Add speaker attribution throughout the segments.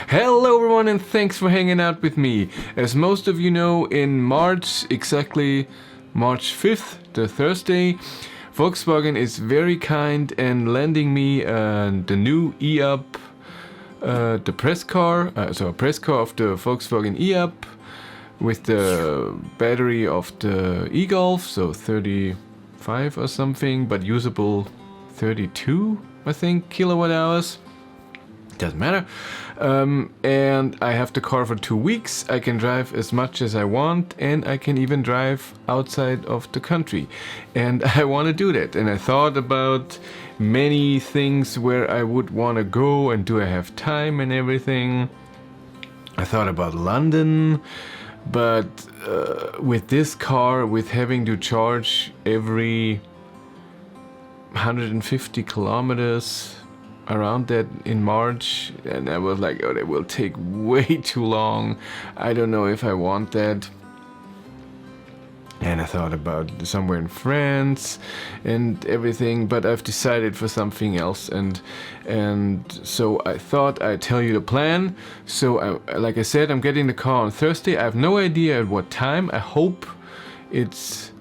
Speaker 1: Hello everyone and thanks for hanging out with me. As most of you know, in March, exactly March 5th, the Thursday, Volkswagen is very kind and lending me the new eUp, the press car, so a press car of the Volkswagen eUp with the battery of the e-Golf, so 35 or something, but usable 32, I think, kilowatt hours. Doesn't matter. And I have the car for 2 weeks. I can drive as much as I want, and I can even drive outside of the country. And I want to do that. And I thought about many things where I would want to go, and do I have time and everything. I thought about London, but with this car, with having to charge every 150 kilometers, around that in March, and I was like, oh, that will take way too long. I don't know if I want that. And I thought about somewhere in France and everything, but I've decided for something else, and so I thought I'd tell you the plan. So like I said, I'm getting the car on Thursday. I have no idea at what time. I hope it's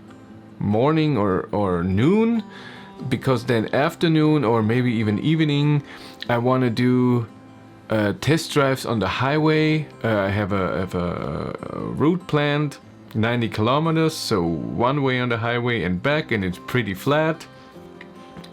Speaker 1: morning or noon, because then afternoon or maybe even evening I want to do test drives on the highway. I have a route planned, 90 kilometers, so one way on the highway and back, and it's pretty flat.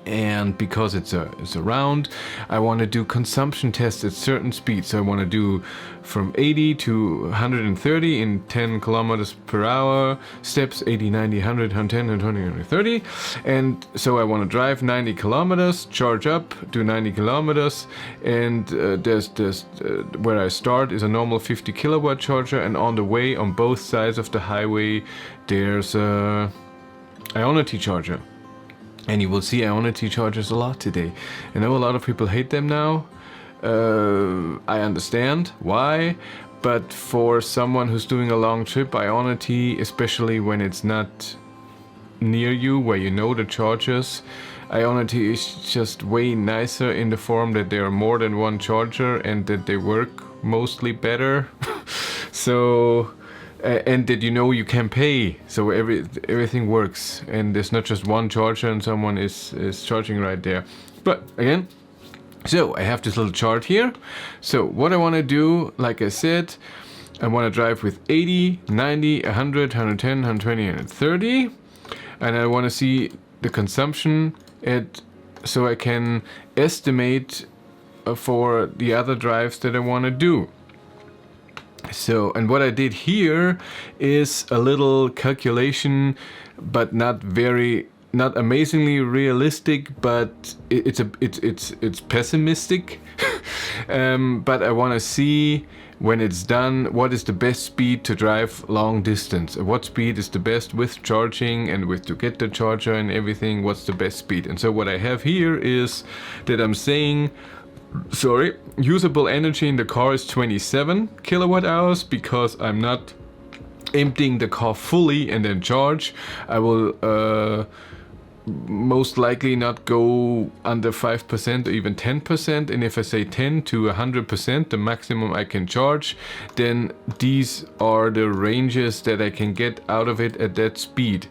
Speaker 1: And because it's a round, I want to do consumption tests at certain speeds. So I want to do from 80 to 130 in 10 kilometers per hour steps, 80, 90, 100, 110, 120, 130. And so I want to drive 90 kilometers, charge up, do 90 kilometers. And there's where I start is a normal 50 kilowatt charger. And on the way, on both sides of the highway, there's a Ionity charger. And you will see Ionity chargers a lot today. I know a lot of people hate them now. I understand why, but for someone who's doing a long trip, Ionity, especially when it's not near you, where you know the chargers, Ionity is just way nicer in the form that there are more than one charger and that they work mostly better. So... and that you can pay, so everything works, and there's not just one charger and someone is charging right there. But again, so I have this little chart here. So what I want to do, like I said, I want to drive with 80, 90, 100, 110, 120, 130, and I want to see the consumption so I can estimate for the other drives that I want to do. So, and what I did here is a little calculation, but not amazingly realistic, but it's pessimistic. But I want to see when it's done, what is the best speed to drive long distance? What speed is the best with charging and to get the charger and everything? What's the best speed? And so what I have here is that I'm saying, usable energy in the car is 27 kilowatt hours, because I'm not emptying the car fully and then charge. I will most likely not go under 5% or even 10%. And if I say 10 to 100%, the maximum I can charge, then these are the ranges that I can get out of it at that speed.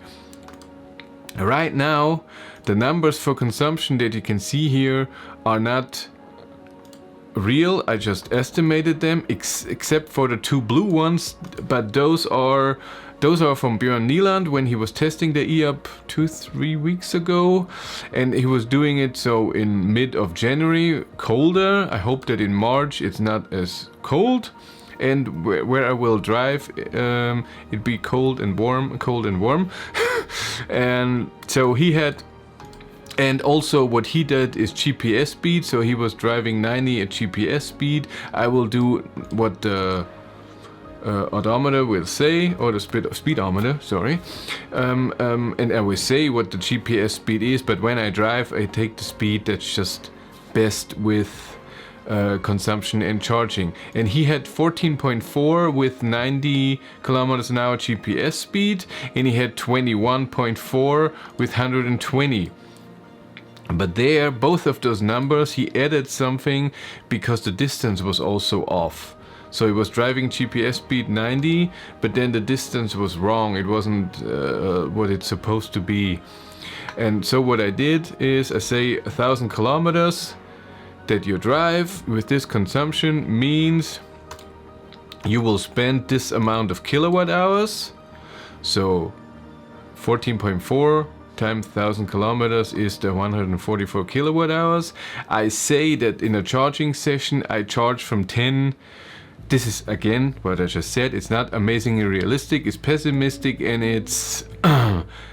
Speaker 1: Right now, the numbers for consumption that you can see here are not real. I just estimated them, except for the two blue ones, but those are from Björn Nyland when he was testing the eUp 2-3 weeks ago, and he was doing it so in mid of January, colder. I hope that in March it's not as cold, and where I will drive it'd be cold and warm. And so he had. And also what he did is GPS speed, so he was driving 90 at GPS speed. I will do what the odometer will say, or the speedometer, sorry. And I will say what the GPS speed is, but when I drive, I take the speed that's just best with consumption and charging. And he had 14.4 with 90 kilometers an hour GPS speed, and he had 21.4 with 120. But there, both of those numbers, he added something because the distance was also off. So he was driving GPS speed 90, but then the distance was wrong. It wasn't what it's supposed to be. And so what I did is I say 1,000 kilometers that you drive with this consumption means you will spend this amount of kilowatt hours. So 14.4 times 1,000 kilometers is the 144 kilowatt hours. I say that in a charging session I charge from 10. This is again what I just said. It's not amazingly realistic, it's pessimistic, and it's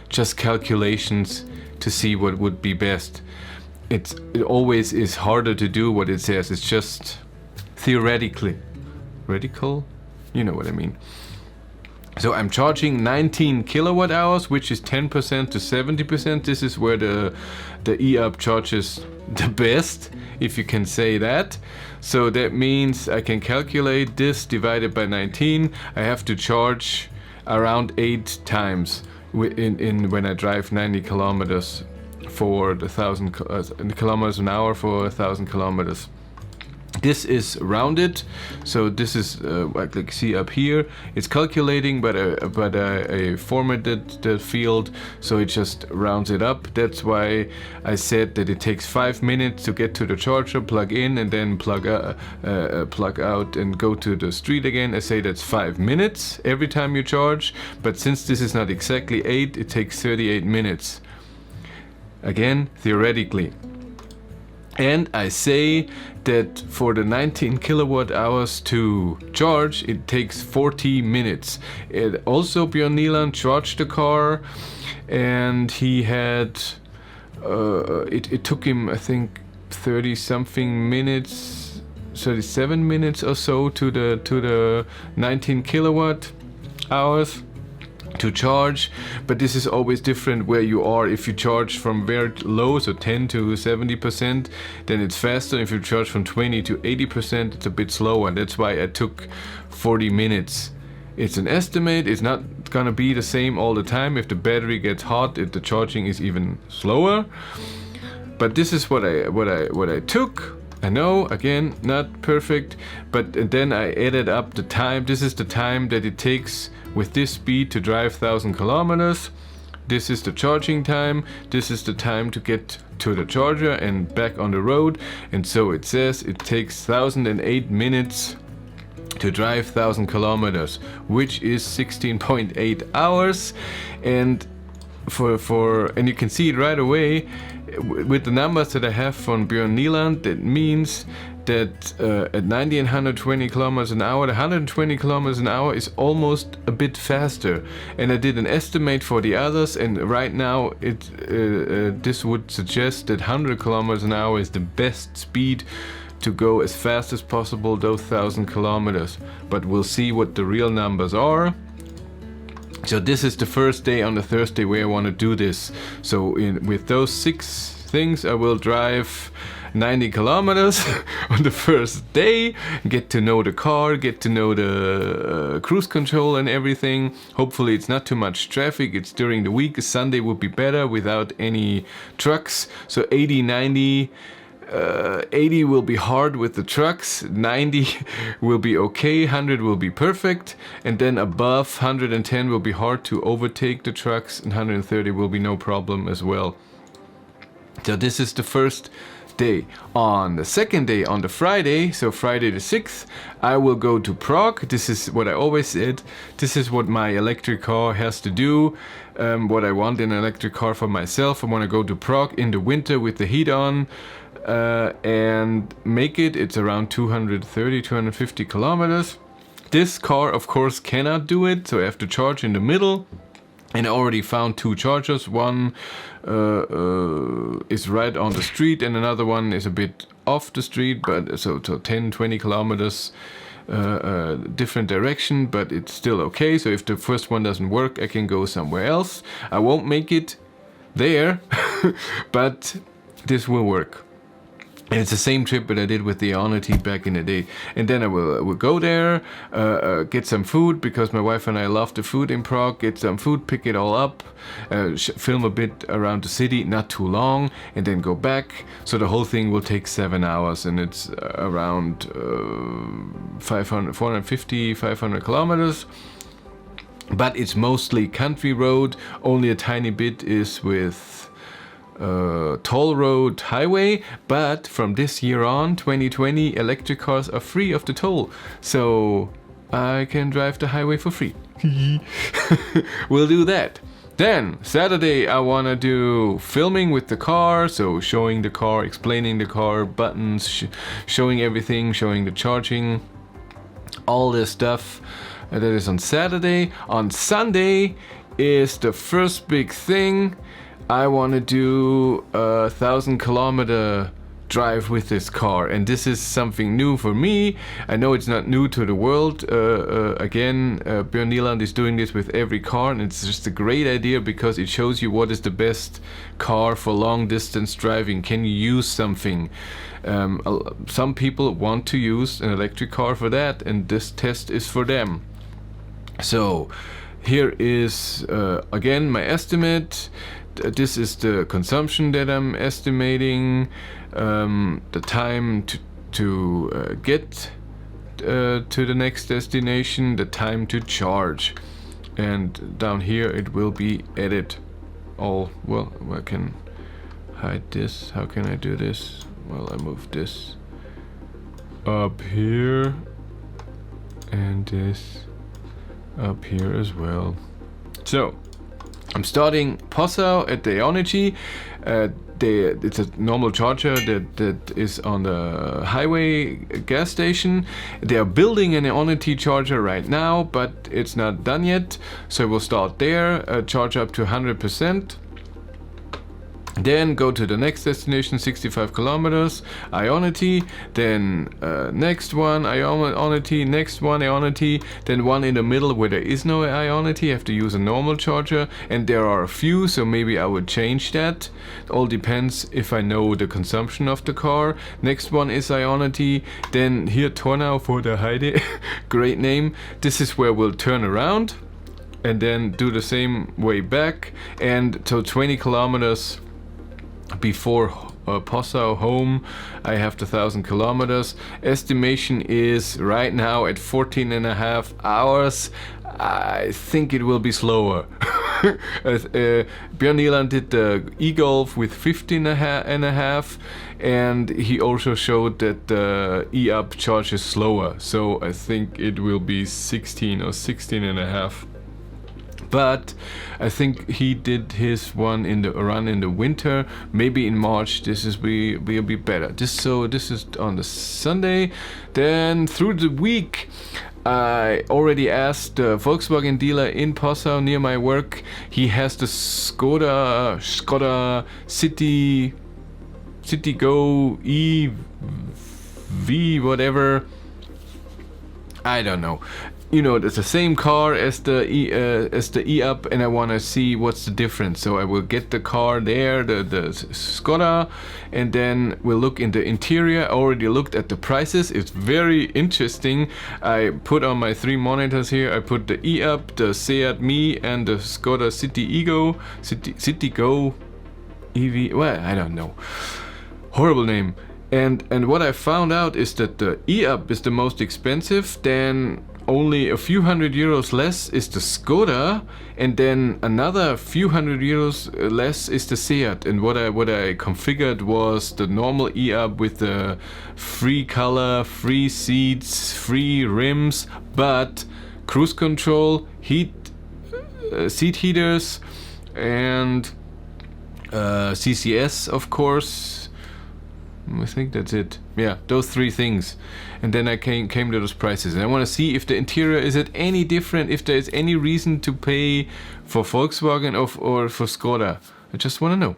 Speaker 1: just calculations to see what would be best. It always is harder to do what it says. It's just theoretically. Radical? You know what I mean. So I'm charging 19 kilowatt hours, which is 10% to 70%. This is where the eUp charges the best, if you can say that. So that means I can calculate this divided by 19. I have to charge around 8 times when I drive 90 kilometers for the 1,000 kilometers an hour for 1,000 kilometers. This is rounded, so this is like see up here. It's calculating, but I formatted the field, so it just rounds it up. That's why I said that it takes 5 minutes to get to the charger, plug in, and then plug out and go to the street again. I say that's 5 minutes every time you charge, but since this is not exactly 8, it takes 38 minutes. Again, theoretically. And I say that for the 19 kilowatt hours to charge, it takes 40 minutes. Also, Björn Nyland charged the car, and he had, it took him, I think, 30-something minutes, 37 minutes or so to the 19 kilowatt hours to charge. But this is always different where you are. If you charge from very low, so 10 to 70%, then it's faster. If you charge from 20 to 80%, it's a bit slower. That's why I took 40 minutes. It's an estimate. It's not gonna be the same all the time. If the battery gets hot, the charging is even slower. But this is what I took. I know, again, not perfect, but then I added up the time. This is the time that it takes with this speed to drive 1,000 kilometers. This is the charging time. This is the time to get to the charger and back on the road. And so it says it takes 1,008 minutes to drive 1,000 kilometers, which is 16.8 hours. And and you can see it right away with the numbers that I have from Björn Nyland. That means that at 90 and 120 kilometers an hour, the 120 kilometers an hour is almost a bit faster. And I did an estimate for the others, and right now this would suggest that 100 kilometers an hour is the best speed to go as fast as possible those 1,000 kilometers. But we'll see what the real numbers are. So this is the first day on the Thursday where I want to do this. So with those 6 things, I will drive 90 kilometers on the first day, get to know the car, get to know the cruise control and everything. Hopefully it's not too much traffic. It's during the week. Sunday would be better without any trucks. So 80, 90, 80 will be hard with the trucks, 90 will be okay, 100 will be perfect, and then above 110 will be hard to overtake the trucks, and 130 will be no problem as well. So this is the first day. On the second day, on the Friday, so Friday the 6th, I will go to Prague. This is what I always said. This is what my electric car has to do. What I want in an electric car for myself. I want to go to Prague in the winter with the heat on. And make it. It's around 230, 250 kilometers. This car, of course, cannot do it, so I have to charge in the middle. And I already found 2 chargers. One is right on the street, and another one is a bit off the street, but so 10, 20 kilometers different direction, but it's still okay. So if the first one doesn't work, I can go somewhere else. I won't make it there, but this will work. And it's the same trip that I did with the Ionity back in the day. And then I will go there, get some food, because my wife and I love the food in Prague. Get some food, pick it all up, film a bit around the city, not too long, and then go back. So the whole thing will take 7 hours, and it's around 450, 500 kilometers. But it's mostly country road. Only a tiny bit is with toll road highway, but from this year on, 2020, electric cars are free of the toll, so I can drive the highway for free. We'll do that. Then Saturday I want to do filming with the car, so showing the car, explaining the car, buttons, showing everything, showing the charging, all this stuff. That is on Saturday. On Sunday is the first big thing. I want to do a 1,000-kilometer drive with this car, and this is something new for me. I know it's not new to the world. Again, Björn Nieland is doing this with every car, and it's just a great idea because it shows you what is the best car for long distance driving. Can you use something? Some people want to use an electric car for that, and this test is for them. So here is again my estimate. This is the consumption that I'm estimating, the time to get to the next destination, the time to charge, and down here it will be edit all. Well, I can hide this. How can I do this? Well, I move this up here and this up here as well. So I'm starting Passau at the Ionity. It's a normal charger that is on the highway gas station. They are building an Ionity charger right now, but it's not done yet. So we'll start there, charge up to 100%. Then go to the next destination, 65 kilometers, Ionity, then next one, Ionity, next one, Ionity, then one in the middle where there is no Ionity, I have to use a normal charger, and there are a few, so maybe I would change that. It all depends if I know the consumption of the car. Next one is Ionity, then here Tornau for the Heide, great name. This is where we'll turn around and then do the same way back, and so 20 kilometers before Passau home I have the 1,000 kilometers. Estimation is right now at 14.5 hours. I think it will be slower. Björn Nieland did the e-Golf with 15.5, and he also showed that the eUp charges slower, so I think it will be 16 or 16.5. But I think he did his one in the run in the winter. Maybe in March this will be better. This is on the Sunday. Then through the week, I already asked the Volkswagen dealer in Passau near my work. He has the Skoda City Go EV whatever. I don't know. You know, it's the same car as the eUp, and I want to see what's the difference. So I will get the car there, the Skoda, and then we'll look in the interior. I already looked at the prices. It's very interesting. I put on my 3 monitors here. I put the eUp, the Seat Me, and the Skoda City Go EV. Well, I don't know. Horrible name. And what I found out is that the eUp is the most expensive. Then only a few €100 less is the Skoda, and then another few €100 less is the Seat. And what I configured was the normal eUp with the free color, free seats, free rims, but cruise control, seat heaters, and CCS, of course. I think that's it. Yeah, those 3 things. And then I came to those prices. And I want to see if the interior is it any different, if there is any reason to pay for Volkswagen or for Skoda. I just want to know.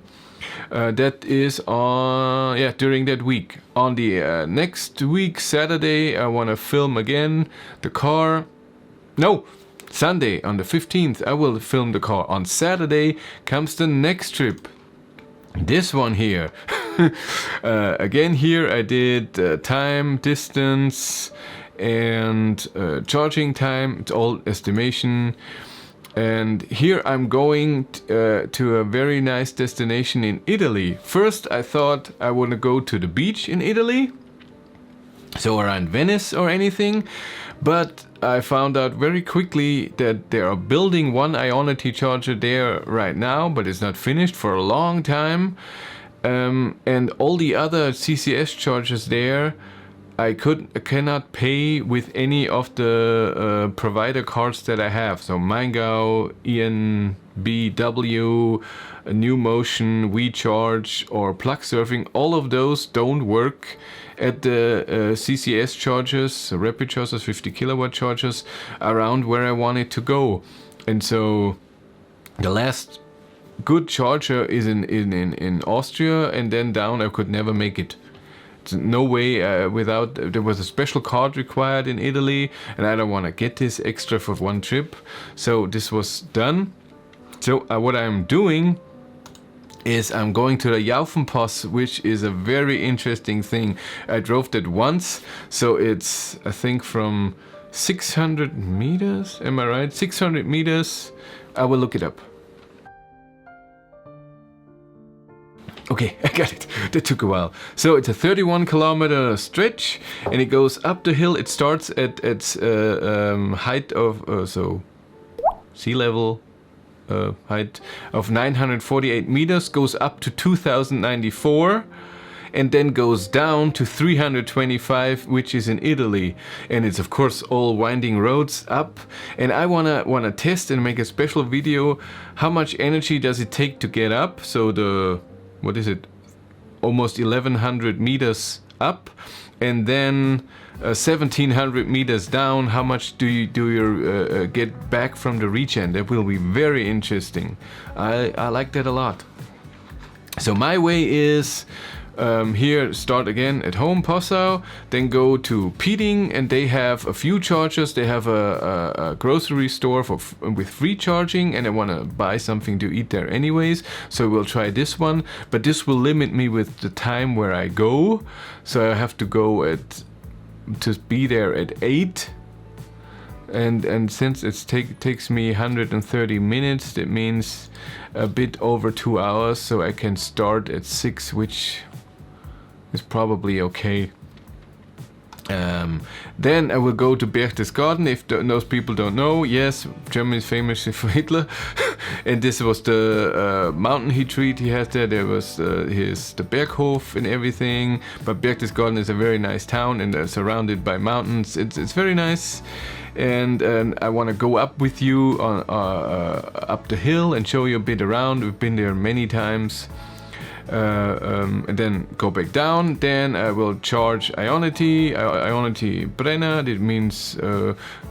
Speaker 1: That is on, during that week. On the next week, Saturday, I want to film again the car. No! Sunday, on the 15th, I will film the car. On Saturday comes the next trip. This one here. Again, here I did time, distance, and charging time. It's all estimation. And here I'm going to a very nice destination in Italy. First, I thought I want to go to the beach in Italy, so around Venice or anything. But I found out very quickly that they are building one Ionity charger there right now, but it's not finished for a long time. And all the other CCS chargers there, I cannot pay with any of the provider cards that I have. So Maingau, ENBW, New Motion, WeCharge, or Plug Surfing, all of those don't work at the CCS chargers, rapid chargers, 50 kilowatt chargers, around where I want it to go. And so the last good charger is in Austria, and then down I could never make it. No way without, there was a special card required in Italy, and I don't want to get this extra for one trip. So this was done. So what I'm doing is I'm going to the Jaufenpass, which is a very interesting thing. I drove that once, so it's, I think, from 600 meters, am I right? 600 meters, I will look it up. Okay, I got it. That took a while. So it's a 31 kilometer stretch, and it goes up the hill. It starts at height of so sea level height of 948 meters, goes up to 2094, and then goes down to 325, which is in Italy. And it's of course all winding roads up. And I wanna test and make a special video. How much energy does it take to get up? So the, what is it, almost 1100 meters up, and then 1700 meters down. How much do you get back from the regen? That will be very interesting. I like that a lot. So my way is here, start again at home, Passau, then go to Pieding, and they have a few chargers. They have a grocery store with free charging, and I want to buy something to eat there anyways, so we'll try this one. But this will limit me with the time where I go, so I have to go to be there at 8. And since it takes me 130 minutes, that means a bit over 2 hours, so I can start at 6, which is probably okay. Then I will go to Berchtesgaden. If those people don't know, yes, Germany is famous for Hitler, and this was the mountain retreat he has there. There was the Berghof and everything. But Berchtesgaden is a very nice town, and surrounded by mountains. It's very nice. And I want to go up with you on up the hill and show you a bit around. We've been there many times. And then go back down. Then I will charge Ionity Brenner. That means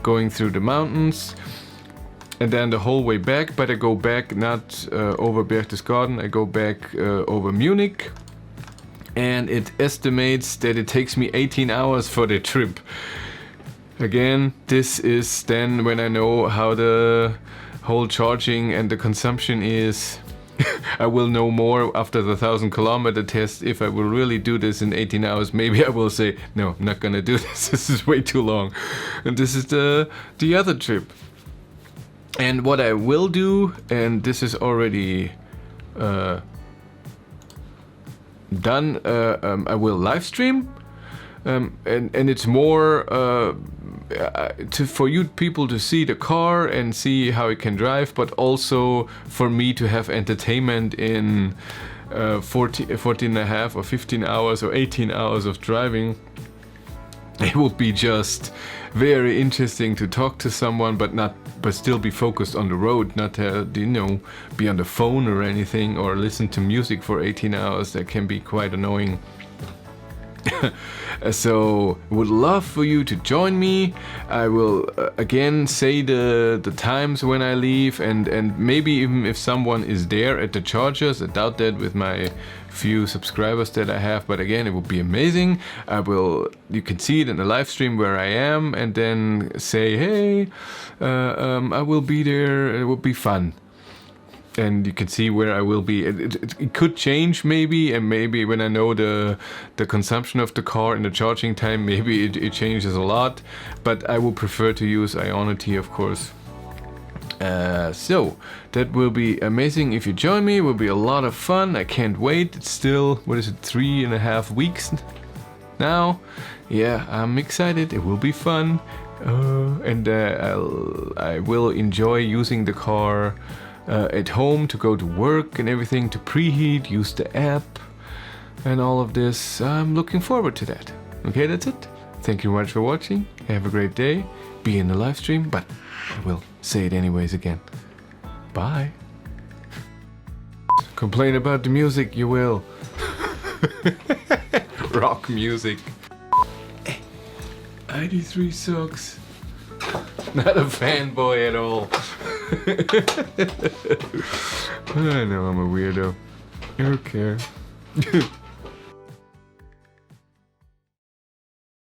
Speaker 1: going through the mountains, and then the whole way back. But I go back not over Berchtesgaden. I go back over Munich, and it estimates that it takes me 18 hours for the trip. Again, this is then when I know how the whole charging and the consumption is. I will know more after the 1,000-kilometer test. If I will really do this in 18 hours, maybe I will say, no, I'm not gonna do this. This is way too long. And this is the other trip. And what I will do, and this is already done, I will live stream. And it's more for you people to see the car and see how it can drive, but also for me to have entertainment in 14 and a half or 15 hours or 18 hours of driving. It would be just very interesting to talk to someone, but still be focused on the road, not be on the phone or anything, or listen to music for 18 hours. That can be quite annoying. So would love for you to join me. I will again say the times when I leave, and maybe even if someone is there at the chargers. I doubt that with my few subscribers that I have, but again, it would be amazing. You can see it in the live stream where I am, and then say, hey, I will be there. It would be fun. and you can see where I will be. It could change maybe, and maybe when I know the consumption of the car and the charging time, maybe it changes a lot, but I would prefer to use Ionity, of course. So that will be amazing if you join me. It will be a lot of fun. I can't wait. It's still, what is it, 3.5 weeks now? Yeah, I'm excited. It will be fun, and I will enjoy using the car at home to go to work and everything, to preheat, use the app and all of this. I'm looking forward to that. Okay, that's it. Thank you very much for watching. Have a great day. Be in the live stream, but I will say it anyways again. Bye. Complain about the music, you will. Rock music. Hey, ID3 sucks. Not a fanboy at all. I know I'm a weirdo. I don't care.